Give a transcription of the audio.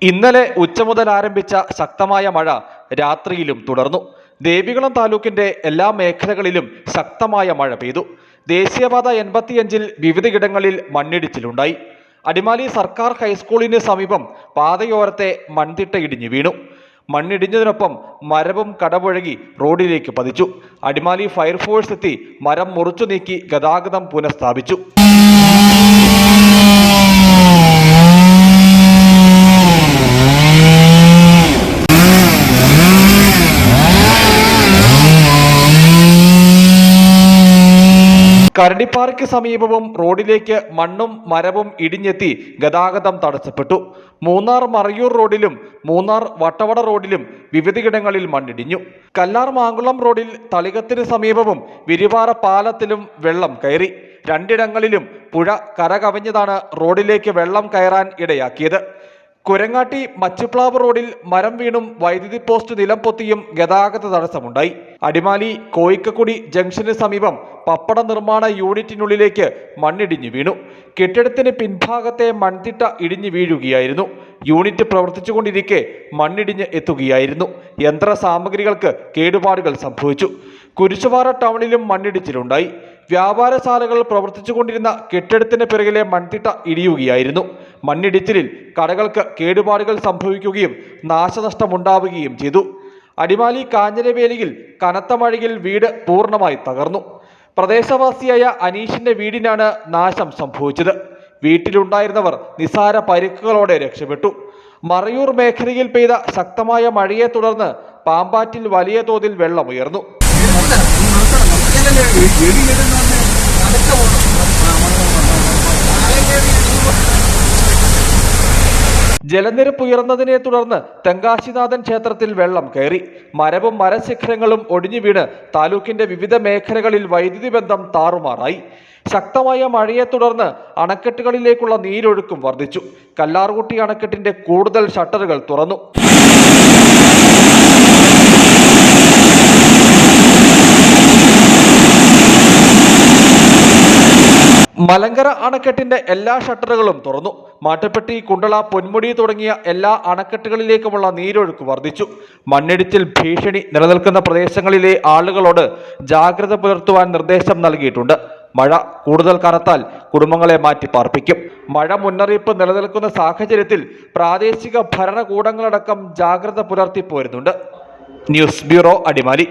ഇന്നലെ ഉച്ച മുതൽ ആരംഭിച്ച ശക്തമായ മഴ രാത്രിയിലും തുടർന്നു. ദേവികുളം താലൂക്കിന്റെ എല്ലാ മേഖലകളിലും ശക്തമായ മഴ പെയ്തു. ദേശീയപാത 85-ൽ വിവിധയിടങ്ങളിൽ മണ്ണിടിച്ചിലുണ്ടായി. അടിമാലി സർക്കാർ ഹൈസ്കൂളിന് സമീപം പാതയോരത്തെ മൺതിട്ട ഇടിഞ്ഞു വീണു. മണ്ണിടിഞ്ഞതിനൊപ്പം മരവും കടപുഴകി റോഡിലേക്ക് പതിച്ചു. അടിമാലി ഫയർഫോഴ്സ് എത്തി മരം മുറിച്ചു നീക്കി ഗതാഗതം പുനഃസ്ഥാപിച്ചു. കരടിപ്പാറയ്ക്ക് സമീപവും റോഡിലേക്ക് മണ്ണും മരവും ഇടിഞ്ഞെത്തി ഗതാഗതം തടസ്സപ്പെട്ടു. മൂന്നാർ മറയൂർ റോഡിലും മൂന്നാർ വട്ടവട റോഡിലും വിവിധയിടങ്ങളിൽ മണ്ണിടിഞ്ഞു. കല്ലാർ മാങ്കുളം റോഡിൽ തളികത്തിന് സമീപവും വിരിവാറ പാലത്തിലും വെള്ളം കയറി. രണ്ടിടങ്ങളിലും പുഴ കരകവിഞ്ഞതാണ് റോഡിലേക്ക് വെള്ളം കയറാൻ ഇടയാക്കിയത്. കുരങ്ങാട്ടി മച്ചുപ്ലാവ് റോഡിൽ മരം വീണും വൈദ്യുതി പോസ്റ്റ് നിലം പൊത്തിയും ഗതാഗത തടസ്സമുണ്ടായി. അടിമാലി കോയിക്കക്കുടി ജംഗ്ഷന് സമീപം പപ്പട നിർമ്മാണ യൂണിറ്റിനുള്ളിലേക്ക് മണ്ണിടിഞ്ഞു വീണു. കെട്ടിടത്തിന് പിൻഭാഗത്തെ മൺതിട്ട ഇടിഞ്ഞു വീഴുകയായിരുന്നു. യൂണിറ്റ് പ്രവർത്തിച്ചുകൊണ്ടിരിക്കെ മണ്ണിടിഞ്ഞ് എത്തുകയായിരുന്നു. യന്ത്ര സാമഗ്രികൾക്ക് കേടുപാടുകൾ സംഭവിച്ചു. കുരിശുപാറ ടൗണിലും മണ്ണിടിച്ചിലുണ്ടായി. വ്യാപാരശാലകൾ പ്രവർത്തിച്ചുകൊണ്ടിരുന്ന കെട്ടിടത്തിന് പിറകിലെ മൺതിട്ട ഇടിയുകയായിരുന്നു. മണ്ണിടിച്ചിലിൽ കടകൾക്ക് കേടുപാടുകൾ സംഭവിക്കുകയും നാശനഷ്ടമുണ്ടാവുകയും ചെയ്തു. അടിമാലി കാഞ്ഞിരവേലിയിൽ കനത്ത മഴയിൽ വീട് പൂർണ്ണമായി തകർന്നു. പ്രദേശവാസിയായ അനീഷിന്റെ വീടിനാണ് നാശം സംഭവിച്ചത്. വീട്ടിലുണ്ടായിരുന്നവർ നിസാര പരിക്കുകളോടെ രക്ഷപ്പെട്ടു. മറയൂർ മേഖലയിൽ പെയ്ത ശക്തമായ മഴയെ തുടർന്ന് പാമ്പാറ്റിൽ വലിയ തോതിൽ വെള്ളമുയർന്നു. ജലനിരപ്പ് ഉയർന്നതിനെ തുടർന്ന് തെങ്കാശിനാഥൻ ക്ഷേത്രത്തിൽ വെള്ളം കയറി. മരവും മരശിഖരങ്ങളും ഒടിഞ്ഞു വീണ് താലൂക്കിന്റെ വിവിധ മേഖലകളിൽ വൈദ്യുതി ബന്ധം താറുമാറായി. ശക്തമായ മഴയെ തുടർന്ന് അണക്കെട്ടുകളിലേക്കുള്ള നീരൊഴുക്കും വർദ്ധിച്ചു. കല്ലാർകുട്ടി അണക്കെട്ടിന്റെ കൂടുതൽ ഷട്ടറുകൾ തുറന്നു. മലങ്കര അണക്കെട്ടിന്റെ എല്ലാ ഷട്ടറുകളും തുറന്നു. മാട്ടുപ്പെട്ടി, കുണ്ടള, പൊന്മുടി തുടങ്ങിയ എല്ലാ അണക്കെട്ടുകളിലേക്കുമുള്ള നീരൊഴുക്ക് വർദ്ധിച്ചു. മണ്ണിടിച്ചിൽ ഭീഷണി നിലനിൽക്കുന്ന പ്രദേശങ്ങളിലെ ആളുകളോട് ജാഗ്രത പുലർത്തുവാൻ നിർദ്ദേശം നൽകിയിട്ടുണ്ട്. മഴ കൂടുതൽ കനത്താൽ കുടുംബങ്ങളെ മാറ്റിപ്പാർപ്പിക്കും. മഴ മുന്നറിയിപ്പ് നിലനിൽക്കുന്ന സാഹചര്യത്തിൽ പ്രാദേശിക ഭരണകൂടങ്ങളടക്കം ജാഗ്രത പുലർത്തി പോരുന്നുണ്ട്. News bureau, Adimali.